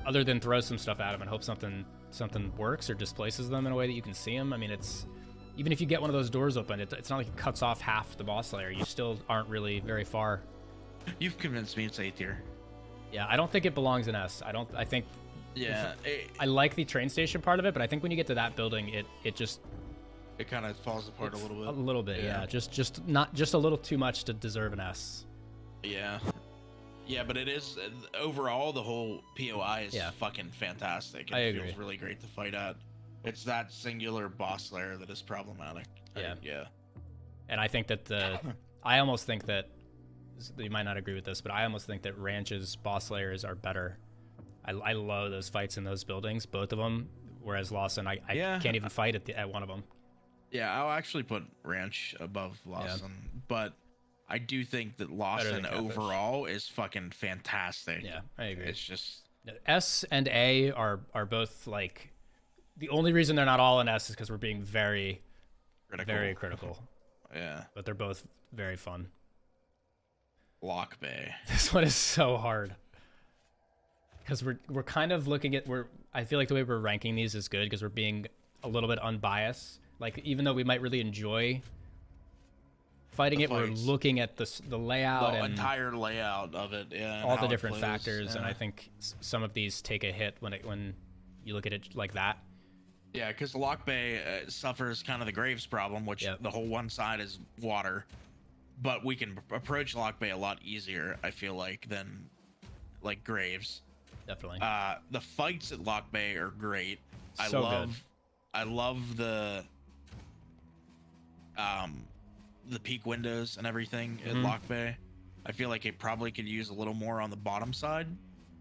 other than throw some stuff at them and hope something works or displaces them in a way that you can see them. I mean, it's even if you get one of those doors open, it's not like it cuts off half the boss layer. You still aren't really very far. You've convinced me it's A tier. Yeah, I don't think it belongs in S. I think. Yeah. I like the train station part of it, but I think when you get to that building, it just. It kind of falls apart a little bit. A little bit, yeah. Just a little too much to deserve an S. Yeah. Yeah, but it is overall the whole POI is fucking fantastic. I agree. It feels really great to fight at. It's that singular boss layer that is problematic. Yeah. Yeah. And I think that I almost think that you might not agree with this, but I almost think that Ranch's boss layers are better. I love those fights in those buildings, both of them. Whereas Lawson, I can't even fight at one of them. Yeah, I'll actually put Ranch above Lawson, but I do think that Lawson overall is fucking fantastic. Yeah, I agree. It's just S and A are both like the only reason they're not all in S is because we're being very critical. Yeah, but they're both very fun. LOCKBAY. This one is so hard because we're kind of looking at I feel like the way we're ranking these is good because we're being a little bit unbiased. Like, even though we might really enjoy fighting it, we're looking at the layout, the and entire layout of it, yeah, all the different factors, and I think some of these take a hit when you look at it like that. Yeah, because LOCKBAY suffers kind of the Graves problem, which the whole one side is water, but we can approach LOCKBAY a lot easier, I feel like, than like Graves. Definitely. The fights at LOCKBAY are great. So good. I love the peak windows and everything at LOCKBAY. I feel like it probably could use a little more on the bottom side.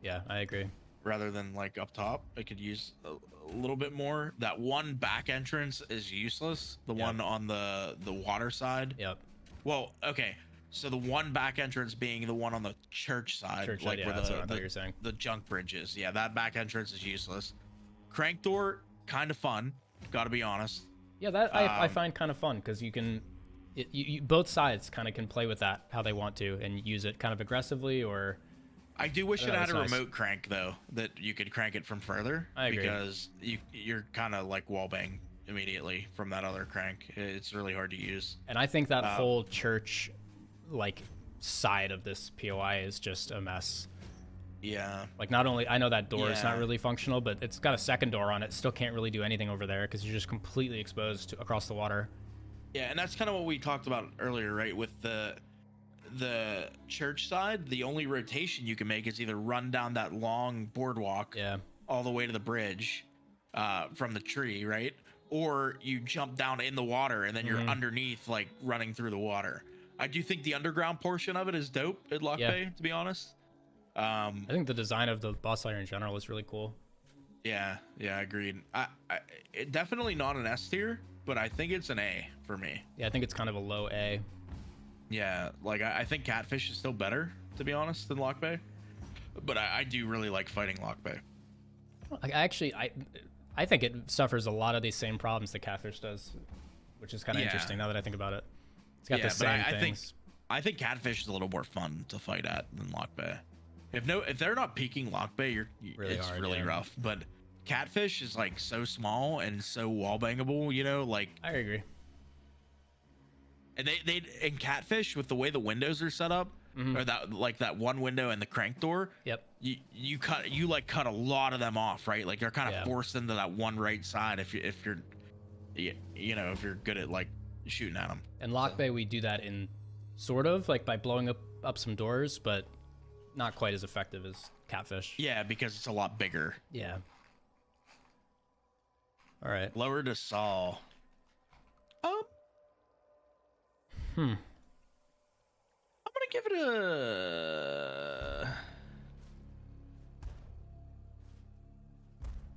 Yeah, I agree. Rather than like up top, it could use a little bit more. That one back entrance is useless. The one on the water side. Yep. Well, okay. So the one back entrance being the one on the church side, like where that's what I thought you were saying. The junk bridges. Yeah, that back entrance is useless. Crank door, kind of fun. Got to be honest. Yeah, that I find kind of fun because you can, both sides kind of can play with that how they want to and use it kind of aggressively or. I do wish it had a remote crank though, that you could crank it from further. I agree. Because you're kind of like wallbang immediately from that other crank. It's really hard to use. And I think that whole church, like side of this POI is just a mess. Yeah. Like not only I know that door is not really functional, but it's got a second door on it. Still can't really do anything over there because you're just completely exposed across the water. Yeah, and that's kind of what we talked about earlier, right? With the church side, the only rotation you can make is either run down that long boardwalk all the way to the bridge from the tree, right? Or you jump down in the water and then you're underneath, like running through the water. I do think the underground portion of it is dope at LOCKBAY, to be honest. I think the design of the boss layer in general is really cool. Yeah, agreed. It definitely not an S tier, but I think it's an A for me. Yeah, I think it's kind of a low A. Yeah, like I think Catfish is still better, to be honest, than LOCKBAY. But I do really like fighting LOCKBAY. I think it suffers a lot of these same problems that Catfish does, which is kind of interesting now that I think about it. It's got the same things. I think Catfish is a little more fun to fight at than LOCKBAY. If they're not peeking LOCKBAY, it's really rough. But Catfish is like so small and so wall bangable, you know, like I agree. And they in Catfish, with the way the windows are set up, or that one window and the crank door. Yep. You cut a lot of them off, right? Like they're kind of forced into that one right side if you're good at like shooting at them. And LOCKBAY, we do that in sort of like by blowing up some doors, but not quite as effective as Catfish. Yeah, because it's a lot bigger. Yeah. All right. Lower to Saul. I'm gonna give it a.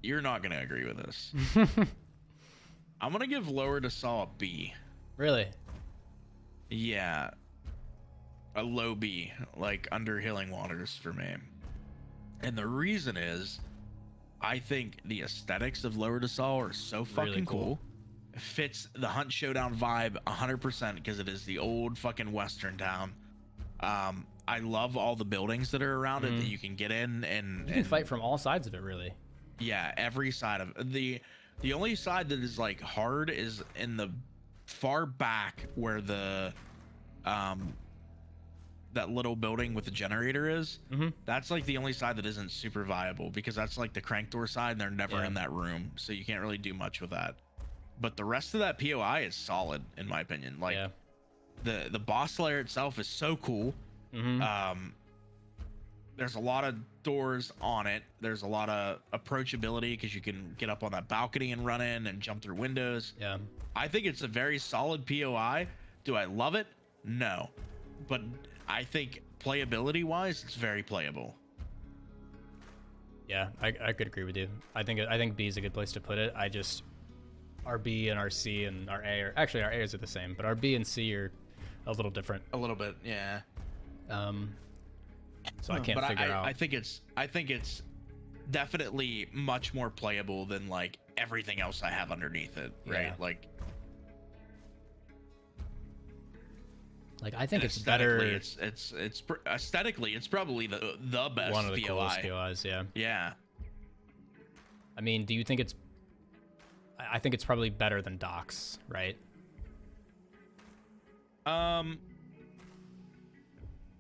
You're not gonna agree with this. I'm gonna give Lower to Saul a B. Really? Yeah. A low B, like under Healing Waters for me. And the reason is, I think the aesthetics of Lower to Saul are so fucking really cool. It fits the Hunt Showdown vibe 100% because it is the old fucking Western town. I love all the buildings that are around it that you can get in, and you can fight from all sides of it, really. Yeah, every side of the only side that is like hard is in the far back where the that little building with the generator is. That's like the only side that isn't super viable, because that's like the crank door side and they're never in that room, so you can't really do much with that. But the rest of that POI is solid in my opinion. Like the boss lair itself is so cool. There's a lot of doors on it. There's a lot of approachability because you can get up on that balcony and run in and jump through windows. I think it's a very solid POI. Do I love it? No, but I think playability wise, it's very playable. Yeah, I could agree with you. I think B is a good place to put it. I just, our B and our C and our A are actually, our A's are the same, but our B and C are a little different. A little bit, yeah. So I can't figure out. I think it's definitely much more playable than like everything else I have underneath it, right? Like I think it's better. It's aesthetically, it's probably the best. One of the POI. coolest POIs, yeah. Yeah. I mean, do you think it's? I think it's probably better than docks, right?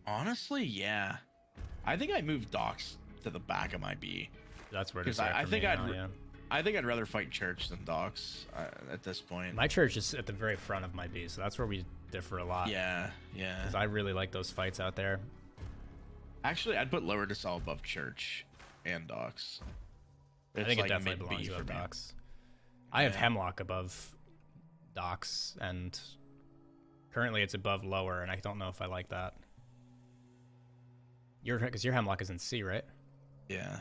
Honestly, yeah. I think I moved docks to the back of my B. That's where it is. Because I think I'd rather fight church than docks at this point. My church is at the very front of my B, so that's where we differ a lot. Yeah, yeah. Because I really like those fights out there. Actually, I'd put lower to above church and docks. I think it definitely belongs above docks. I have hemlock above docks, and currently it's above lower, and I don't know if I like that. Because your hemlock is in C, right? Yeah.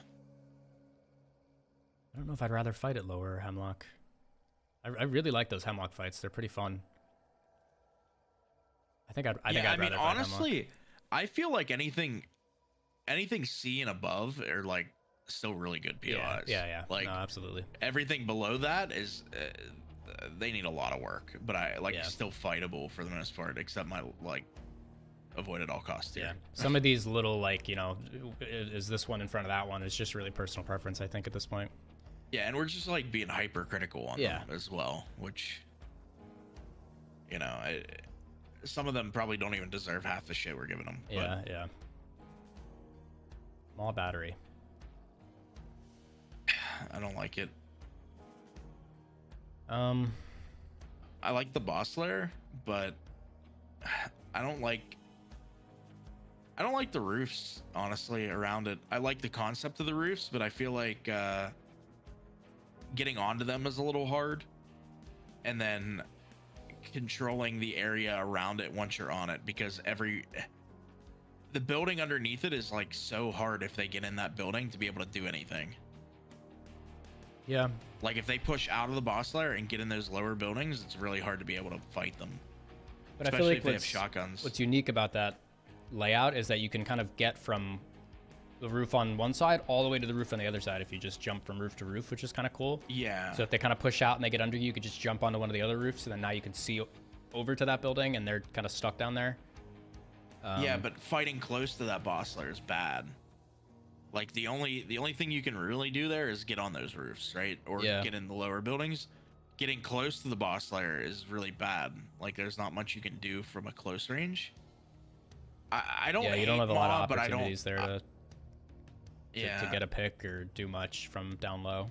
I don't know if I'd rather fight at lower or hemlock. I really like those hemlock fights. They're pretty fun. I think I'd rather fight honestly, hemlock. I feel like anything C and above are like still really good POIs. Yeah. Like, no, absolutely. Everything below that is they need a lot of work, but still fightable for the most part, except my avoid at all costs here. Yeah, some of these little is this one in front of that one is just really personal preference, I think, at this point. Yeah, and we're just like being hypercritical on them as well, which some of them probably don't even deserve half the shit we're giving them. Yeah, yeah. Maw battery. I don't like it. I like the boss lair, but I don't like the roofs, honestly, around it. I like the concept of the roofs, but I feel like getting onto them is a little hard, and then controlling the area around it once you're on it, because the building underneath it is like so hard if they get in that building to be able to do anything. Yeah. Like if they push out of the boss lair and get in those lower buildings, it's really hard to be able to fight them. But especially I feel like if they have shotguns. What's unique about that layout is that you can kind of get from the roof on one side all the way to the roof on the other side if you just jump from roof to roof, which is kind of cool. Yeah. So if they kind of push out and they get under you, you could just jump onto one of the other roofs, and then now you can see over to that building, and they're kind of stuck down there. Yeah, but fighting close to that boss lair is bad. Like the only thing you can really do there is get on those roofs, right? Or get in the lower buildings. Getting close to the boss lair is really bad. Like there's not much you can do from a close range. I don't. Yeah, you don't have a lot of opportunities there to get a pick or do much from down low.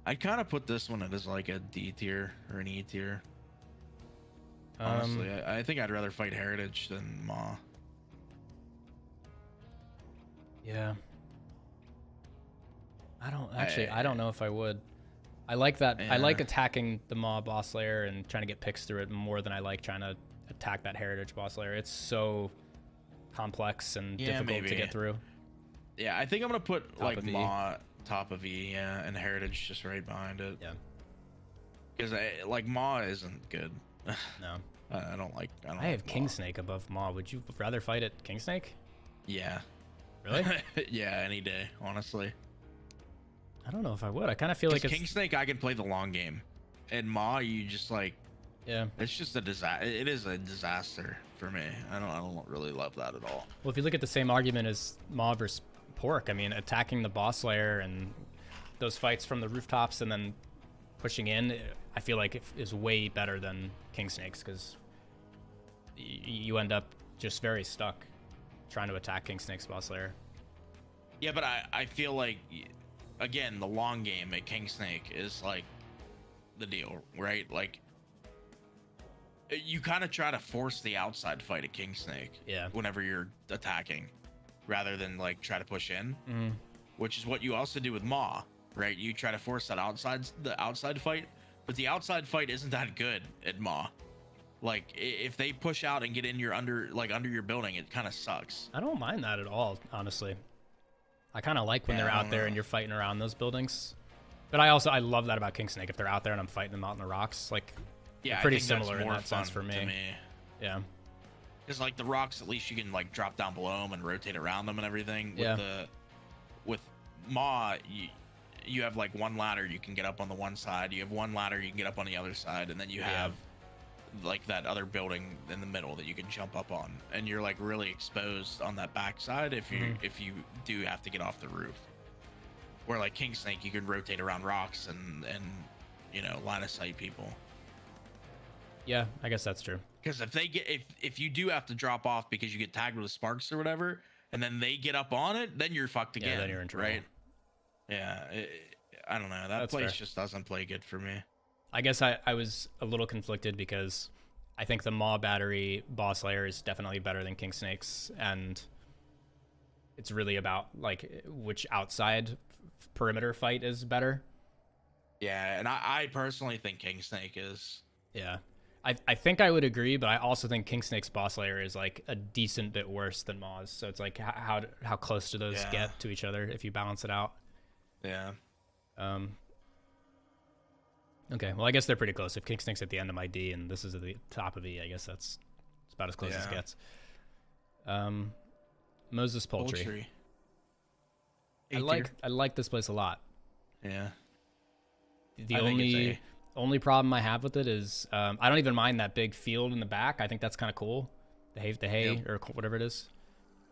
I'd kind of put this one as like a D tier or an E tier. Honestly, I think I'd rather fight Heritage than Maw. Yeah. I don't know if I would. I like that. Yeah. I like attacking the Maw boss lair and trying to get picks through it more than I like trying to attack that Heritage boss lair. It's so complex and difficult to get through. Yeah, I think I'm gonna put like Maw top of E, and Heritage just right behind it. Yeah. Because like Maw isn't good. No. I don't like. I have Kingsnake above Maw. Would you rather fight at Kingsnake? Yeah. Really? Yeah, any day, honestly. I don't know if I would. I kind of feel like Kingsnake, I can play the long game, and Maw, you just like Yeah. It's just a disaster. It is a disaster for me. I don't really love that at all. Well, if you look at the same argument as Maw versus Pork, I mean, attacking the boss layer and those fights from the rooftops and then pushing in, I feel like it is way better than King Snakes, because you end up just very stuck trying to attack King Snake's boss layer. Yeah, but I feel like, again, the long game at King Snake is like the deal, right? Like, you kind of try to force the outside fight at King Snake, yeah, whenever you're attacking, rather than like try to push in, which is what you also do with Maw, right? You try to force that the outside fight, but the outside fight isn't that good at Maw. Like, if they push out and get in your under your building, it kind of sucks. I don't mind that at all, honestly. I kind of like when they're out there and you're fighting around those buildings. But I love that about King Snake. If they're out there and I'm fighting them out in the rocks, like, yeah, pretty similar in that sense for me. Yeah. Because like the rocks, at least you can like drop down below them and rotate around them and everything. With Maw, you have like one ladder you can get up on the one side. You have one ladder you can get up on the other side, and then you have like that other building in the middle that you can jump up on, and you're like really exposed on that back side if you do have to get off the roof. Where like King Snake, you can rotate around rocks and you know, line of sight people. Yeah, I guess that's true. Because if you do have to drop off because you get tagged with sparks or whatever, and then they get up on it, then you're fucked again. Yeah, then you're in trouble. Right? Yeah, I don't know. That's place fair. Just doesn't play good for me. I guess I was a little conflicted because I think the Maw battery boss layer is definitely better than King Snake's, and it's really about like which outside perimeter fight is better. Yeah, and I personally think King Snake is. Yeah. I think I would agree, but I also think King Snake's boss layer is like a decent bit worse than Maw's. So it's like how close do those get to each other if you balance it out? Yeah. Okay, well, I guess they're pretty close. If King Snake's at the end of my D and this is at the top of E, I guess it's about as close as it gets. Moses Poultry. I like this place a lot. Yeah. The only problem I have with it is I don't even mind that big field in the back. I think that's kind of cool. The hay or whatever it is.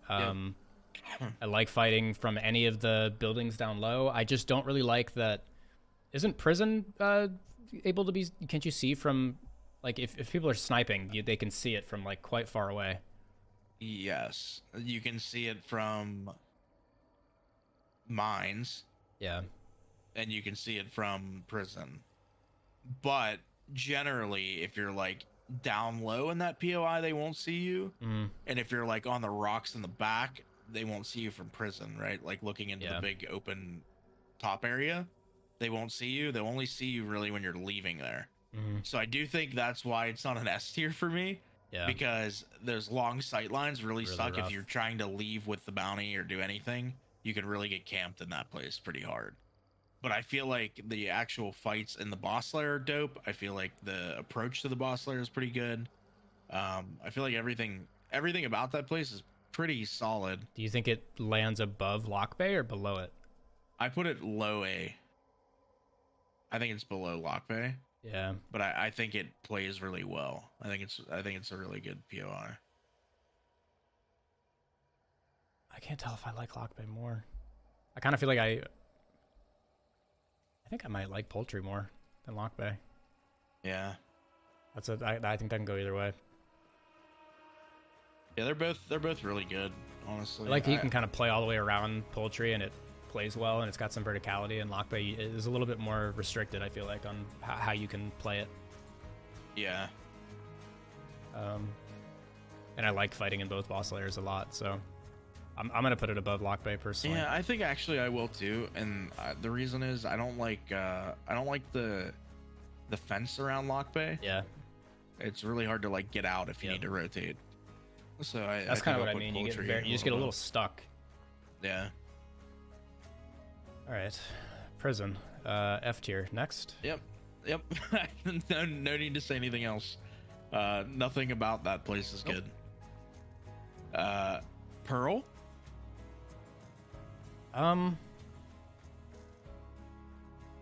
I like fighting from any of the buildings down low. I just don't really like that. Isn't prison able to be? Can't you see from, like, if people are sniping, they can see it from like quite far away? Yes, you can see it from mines. Yeah, and you can see it from prison. But generally, if you're like down low in that POI, they won't see you. And if you're like on the rocks in the back, they won't see you from prison, right? Like looking into the big open top area, they won't see you. They'll only see you really when you're leaving there. So I do think that's why it's not an S tier for me. Yeah. Because those long sight lines really suck. Rough. If you're trying to leave with the bounty or do anything, you can really get camped in that place pretty hard. But I feel like the actual fights in the boss layer are dope. I feel like the approach to the boss layer is pretty good. I feel like everything about that place is pretty solid. Do you think it lands above LOCKBAY or below it? I put it low A. I think it's below LOCKBAY. Yeah. But I think it plays really well. I think it's a really good POI. I can't tell if I like LOCKBAY more. I kind of feel like I think I might like Poultry more than LOCKBAY. Yeah. I think that can go either way. Yeah, they're both really good, honestly. I like you can kind of play all the way around Poultry and it plays well and it's got some verticality, and LOCKBAY is a little bit more restricted, I feel like, on how you can play it. Yeah. And I like fighting in both boss layers a lot, so I'm gonna put it above LOCKBAY personally. Yeah, I think actually I will too, and the reason is I don't like the fence around LOCKBAY. Yeah, it's really hard to like get out if you need to rotate. So that's kind of what I mean. You just get a little stuck. Yeah. All right, prison, F tier next. Yep. no need to say anything else. Nothing about that place is good. Pearl.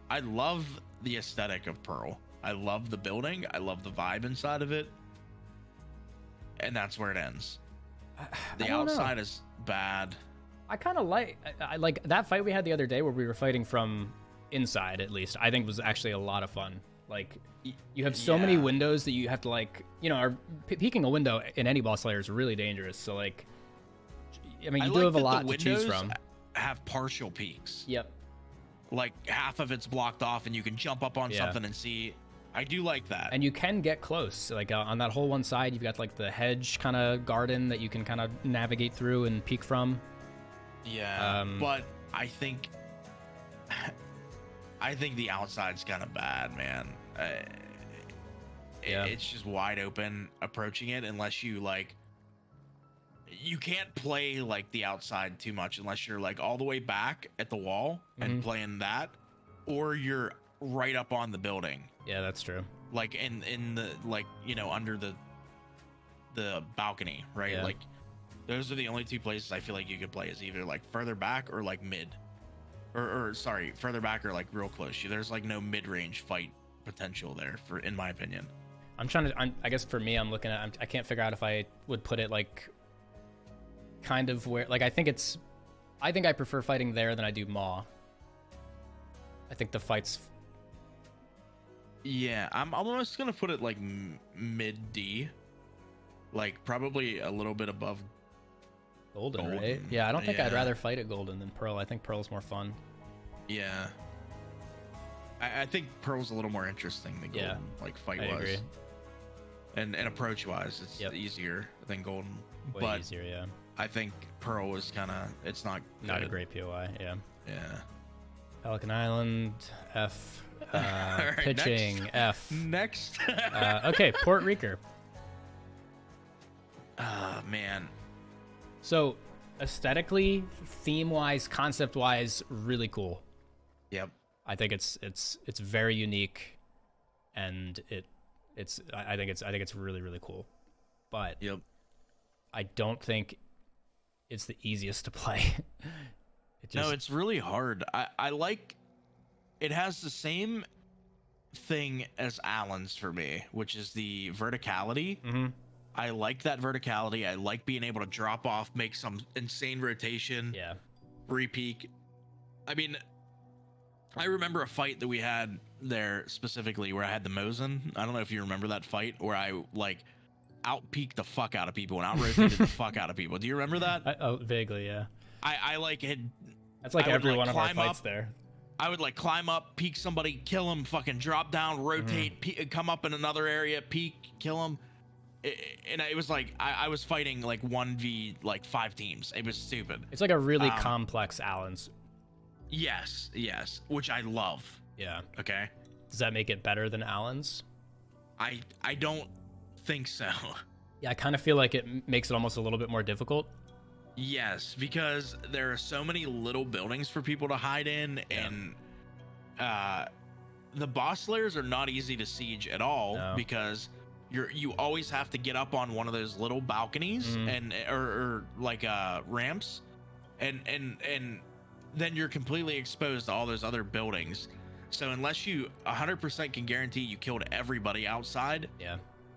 I love the aesthetic of Pearl. I love the building. I love the vibe inside of it. And that's where it ends. The outside is bad. I kind of I like that fight we had the other day where we were fighting from inside, at least. I think was actually a lot of fun. Like, you have so many windows that you have to, like, you know, peeking a window in any boss layer is really dangerous. So, like, I mean, you do have a lot to choose from. Have partial peaks. Yep. Like, half of it's blocked off and you can jump up on something and see. I do like that. And you can get close. Like, on that whole one side, you've got, like, the hedge kind of garden that you can kind of navigate through and peek from. Yeah, but I think the outside's kind of bad, man. It's just wide open approaching it unless you, like, you can't play, like, the outside too much unless you're, like, all the way back at the wall and playing that, or you're right up on the building. Yeah, that's true. Like, in the, like, you know, under the balcony, right? Yeah. Like, those are the only two places I feel like you could play, is either, like, further back or, like, mid. Or sorry, further back or, like, real close. There's, like, no mid-range fight potential there, in my opinion. I guess for me, I'm looking at, I can't figure out if I would put it, like, kind of where, like, I think I prefer fighting there than I do Maw. I think the fights. Yeah, I'm almost gonna put it, like, mid D. Like, probably a little bit above Golden, right? Yeah, I don't think I'd rather fight at Golden than Pearl. I think Pearl's more fun. Yeah. I think Pearl's a little more interesting than Golden, like, fight-wise. I agree. And approach-wise, it's easier than Golden. Way easier, yeah. I think Pearl is kind of, it's not a great POI, yeah. Yeah. Pelican Island, F. Right, pitching, next. F. Next. Okay, Port REEKER. Man. So, aesthetically, theme-wise, concept-wise, really cool. Yep. I think it's very unique, and I think it's really, really cool. But yep. I don't think it's the easiest to play. No, it's really hard. I like, it has the same thing as Allen's for me, which is the verticality. I like that verticality. I like being able to drop off, make some insane rotation. Yeah. Repeak. I mean, I remember a fight that we had there specifically where I had the Mosin. I don't know if you remember that fight where I, like, out-peaked the fuck out of people and out-rotated the fuck out of people. Do you remember that? Vaguely, yeah. I like had. That's like every one of our fights there. I would, like, climb up, peek somebody, kill him, fucking drop down, rotate, come up in another area, peek, kill him. And it was like I was fighting like 1v like 5 teams. It was stupid. It's like a really complex Allen's. Yes, which I love. Yeah. Okay. Does that make it better than Allen's? I don't think so. Yeah, I kind of feel like it makes it almost a little bit more difficult. Yes, because there are so many little buildings for people to hide in, and the boss layers are not easy to siege at all because you always have to get up on one of those little balconies and or like ramps, and then you're completely exposed to all those other buildings. So unless you 100% can guarantee you killed everybody outside,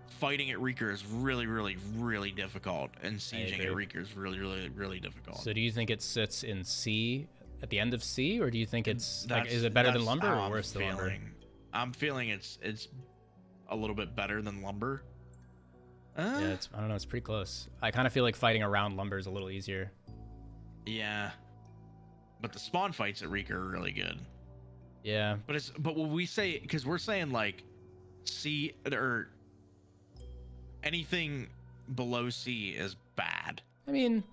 fighting at REEKER is really, really, really difficult, and sieging at REEKER is really, really, really difficult. So do you think it sits in C at the end of C, or do you think it's like, is it better than Lumber or worse than Lumber? I'm feeling it's a little bit better than Lumber. Yeah, I don't know, it's pretty close. I kind of feel like fighting around Lumber is a little easier. Yeah, but the spawn fights at REEKER are really good. Yeah, but when we say, because we're saying like C or anything below C is bad. I mean,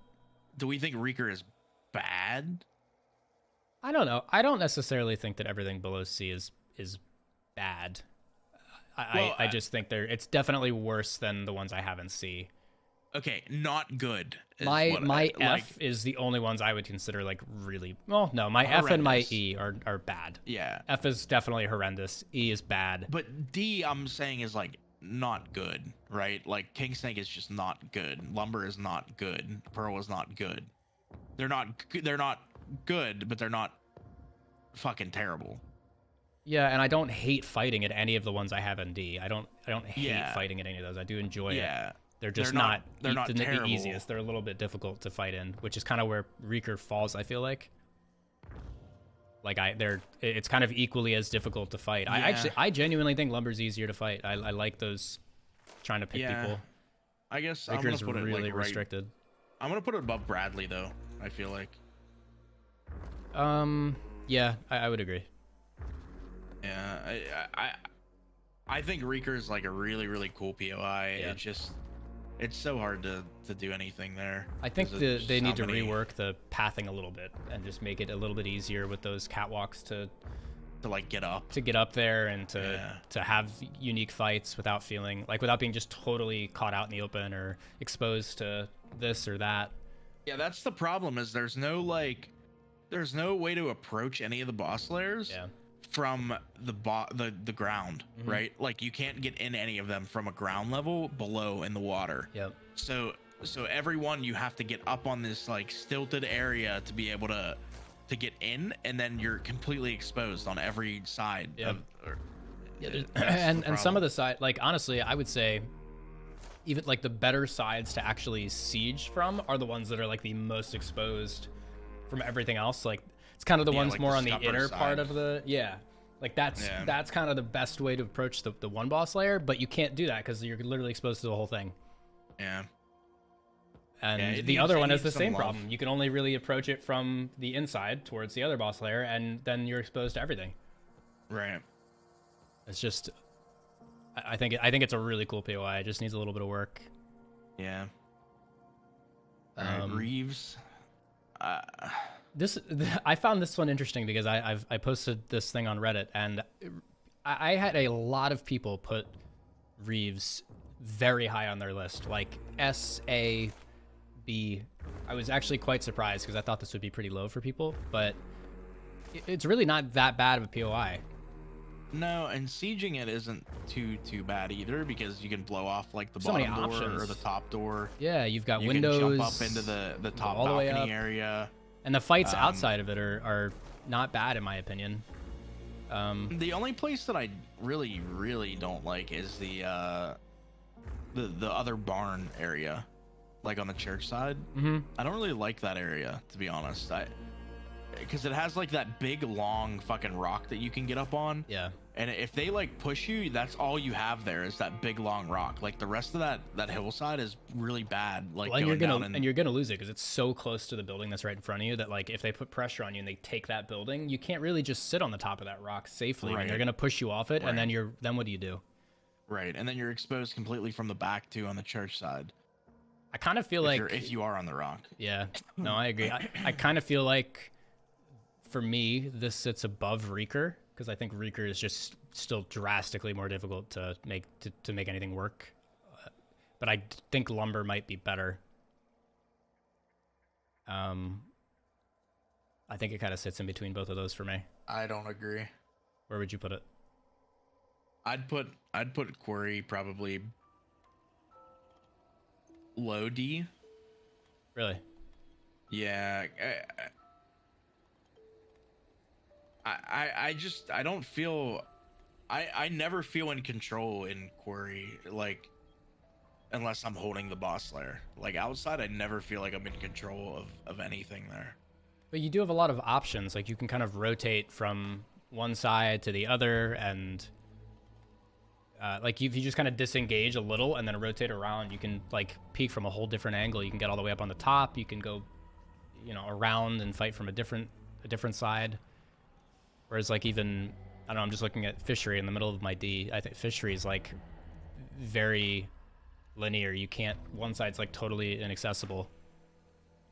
do we think REEKER is bad? I don't know. I don't necessarily think that everything below C is bad. I just think it's definitely worse than the ones I have in C. Okay, not good. My F is the only ones I would consider like really, well, no, my horrendous. F and my E are bad. Yeah. F is definitely horrendous. E is bad. But D, I'm saying, is like not good, right? Like King Snake is just not good. Lumber is not good. Pearl is not good. They're not good, but they're not fucking terrible. Yeah, and I don't hate fighting at any of the ones I have in D. I don't hate fighting at any of those. I do enjoy it. They're just not the easiest. They're a little bit difficult to fight in, which is kind of where REEKER falls, I feel like. Like it's kind of equally as difficult to fight. I genuinely think Lumber's easier to fight. I like those trying to pick people. I guess REEKER's really restricted. I'm gonna put it above Bradley though. I feel like. Yeah, I would agree. Yeah, I think REEKER is like a really cool POI. Yeah. It's so hard to do anything there. I think they need to rework the pathing a little bit and just make it a little bit easier with those catwalks to like get up there and to have unique fights without being just totally caught out in the open or exposed to this or that. Yeah, that's the problem. Is there's no way to approach any of the boss layers from the ground, right? Like you can't get in any of them from a ground level below in the water. Yep. So everyone, you have to get up on this like stilted area to be able to get in, and then you're completely exposed on every side. Yep. And some of the side, like honestly, I would say even like the better sides to actually siege from are the ones that are like the most exposed from everything else. Like it's kind of the ones like more on the inner part of the like that's kind of the best way to approach the one boss layer, but you can't do that because you're literally exposed to the whole thing. And the other one has the same problem. You can only really approach it from the inside towards the other boss layer, and then you're exposed to everything. Right. It's just I think it's a really cool POI. It just needs a little bit of work. Yeah. REEVES. I found this one interesting because I posted this thing on Reddit, and I had a lot of people put REEVES very high on their list, like S, A, B. I was actually quite surprised because I thought this would be pretty low for people, but it's really not that bad of a POI. No, and sieging it isn't too bad either because you can blow off like the bottom door or the top door. Yeah, you've got windows. You can jump up into the top balcony area. And the fights outside of it are not bad in my opinion. The only place that I really don't like is the other barn area, like on the church side. I don't really like that area, to be honest. Because it has like that big long fucking rock that you can get up on. Yeah. And if they like push you, that's all you have there is that big long rock. Like the rest of that hillside is really bad. Like and you're gonna lose it because it's so close to the building that's right in front of you that like if they put pressure on you and they take that building, you can't really just sit on the top of that rock safely. Right. They're gonna push you off it, and then what do you do? Right, and then you're exposed completely from the back too on the church side. I kind of feel if you are on the rock. Yeah. No, I agree. I kind of feel like for me this sits above REEKER because I think REEKER is just still drastically more difficult to make anything work. But I think Lumber might be better. I think it kind of sits in between both of those for me. I don't agree. Where would you put it? I'd put QUARRY probably low D. Really? Yeah. I don't feel I never feel in control in QUARRY, like unless I'm holding the boss layer. Like outside I never feel like I'm in control of anything there. But you do have a lot of options. Like you can kind of rotate from one side to the other, and like if you just kind of disengage a little and then rotate around, you can like peek from a whole different angle. You can get all the way up on the top. You can go, around and fight from a different side. Whereas like even, I don't know, I'm just looking at Fishery in the middle of my D. I think Fishery is like very linear. You can't, one side's like totally inaccessible.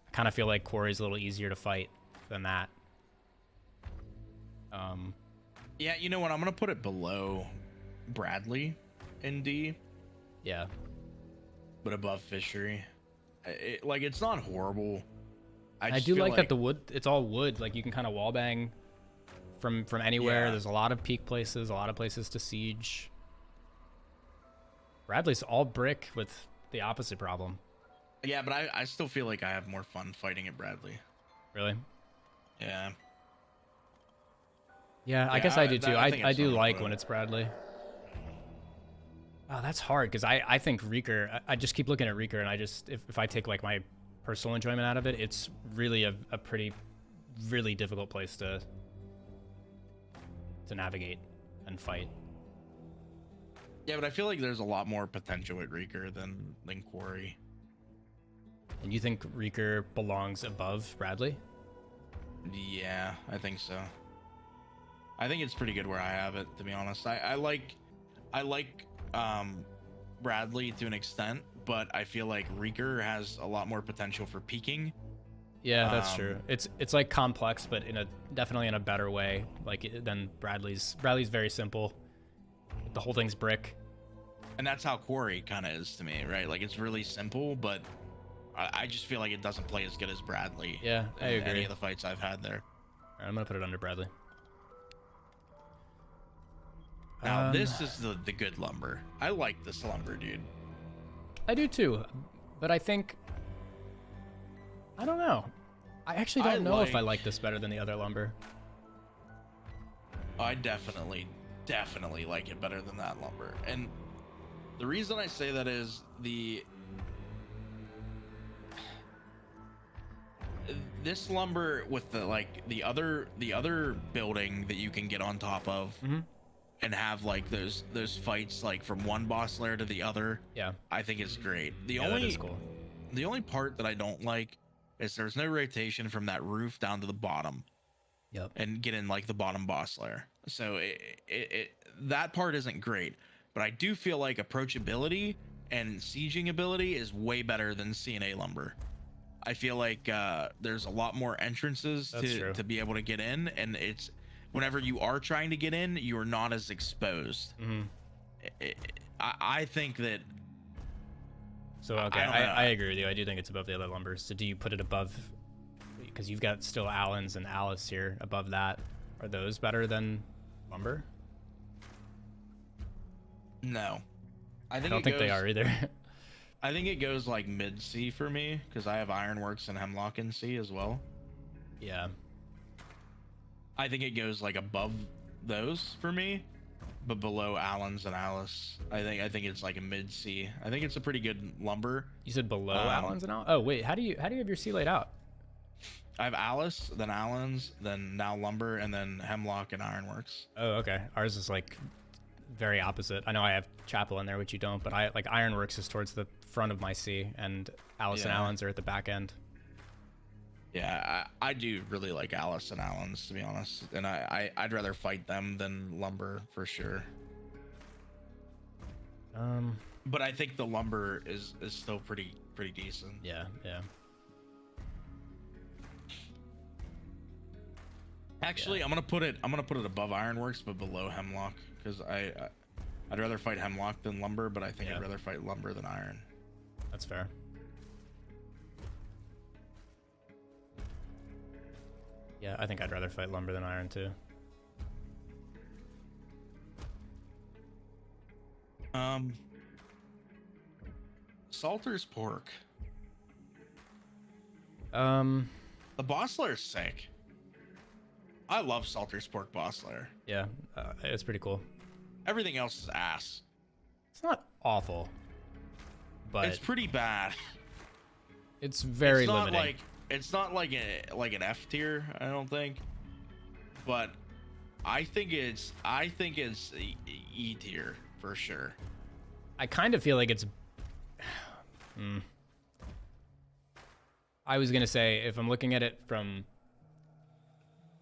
I kind of feel like QUARRY's a little easier to fight than that. Yeah, you know what? I'm going to put it below Bradley in D. Yeah. But above Fishery. It's not horrible. I do like that the wood, it's all wood. Like you can kind of wallbang from anywhere. Yeah. There's a lot of peak places, a lot of places to siege. Bradley's all brick with the opposite problem. Yeah, but I still feel like I have more fun fighting at Bradley. Really? Yeah. Yeah, I guess I do too. I do like when it's Bradley. Oh, that's hard because I think REEKER. I just keep looking at REEKER, and I just if I take like my personal enjoyment out of it, it's really a pretty really difficult place to navigate and fight. Yeah, but I feel like there's a lot more potential at REEKER than QUARRY. And you think REEKER belongs above Bradley? Yeah, I think so. I think it's pretty good where I have it, to be honest. I like Bradley to an extent, but I feel like REEKER has a lot more potential for peaking. Yeah, that's true. It's like complex, but definitely in a better way, like than Bradley's. Bradley's very simple. The whole thing's brick. And that's how QUARRY kind of is to me, right? Like it's really simple, but I just feel like it doesn't play as good as Bradley. Yeah, I agree. Any of the fights I've had there. All right, I'm gonna put it under Bradley. Now this is the good lumber. I like this lumber, dude. I do too, but I think I don't know. I actually don't know if I like this better than the other lumber. I definitely like it better than that lumber, and the reason I say that is this lumber with the other building that you can get on top of and have like those fights like from one boss lair to the other. Yeah, I think it's great. That is cool. The only part that I don't like is there's no rotation from that roof down to the bottom. Yep. And get in like the bottom boss lair. So that part isn't great, but I do feel like approachability and sieging ability is way better than CNA lumber. I feel like there's a lot more entrances to be able to get in, and it's whenever you are trying to get in, you are not as exposed. I think that. So okay, I agree with you. I do think it's above the other lumbers. So do you put it above? Because you've got still Allen's and Alice here above that. Are those better than lumber? No, I don't think they are either. I think it goes like mid C for me because I have Ironworks and Hemlock in C as well. Yeah. I think it goes like above those for me, but below Allen's and Alice. I think it's like a mid C. I think it's a pretty good lumber. You said below Allen's and Alice? Oh wait, how do you have your C laid out? I have Alice, then Allen's, then now lumber, and then Hemlock and Ironworks. Oh, okay. Ours is like very opposite. I know I have Chapel in there, which you don't, but I like Ironworks is towards the front of my C, and Alice and Allen's are at the back end. Yeah, I do really like Alice and Allen's, to be honest, and I'd rather fight them than lumber for sure. But I think the lumber is still pretty decent. Yeah. Actually, I'm gonna put it above Ironworks, but below Hemlock, because I'd rather fight Hemlock than lumber, but I think I'd rather fight lumber than iron. That's fair. Yeah, I think I'd rather fight lumber than iron too. SALTER'S pork. The boss lair is sick. I love SALTER'S pork boss lair. Yeah, it's pretty cool. Everything else is ass. It's not awful, but it's pretty bad. It's very limiting. It's not like an F tier, I don't think. But I think it's E tier for sure. I kind of feel like it's. I was gonna say if I'm looking at it from.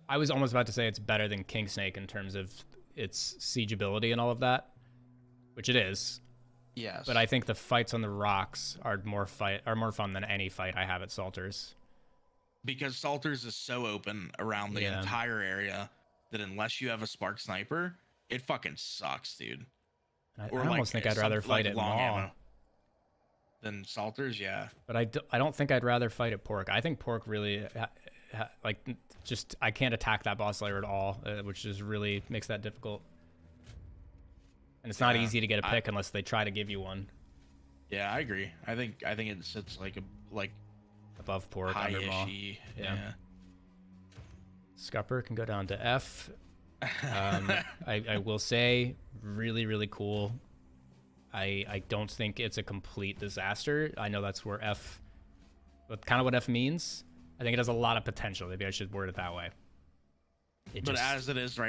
I was almost about to say it's better than King Snake in terms of its siegeability and all of that, which it is. Yes. But I think the fights on the rocks are more fun than any fight I have at SALTER'S. Because SALTER'S is so open around the entire area that unless you have a spark sniper, it fucking sucks, dude. I almost think I'd rather fight it long ammo than SALTER'S, yeah. But I don't think I'd rather fight at pork. I think pork really just I can't attack that boss layer at all, which just really makes that difficult. And it's not easy to get a pick unless they try to give you one. Yeah, I agree. I think it sits like above pork, under maw. Yeah. Scupper can go down to F. I will say, really, really cool. I don't think it's a complete disaster. I know that's where kind of what F means. I think it has a lot of potential. Maybe I should word it that way. But as it is right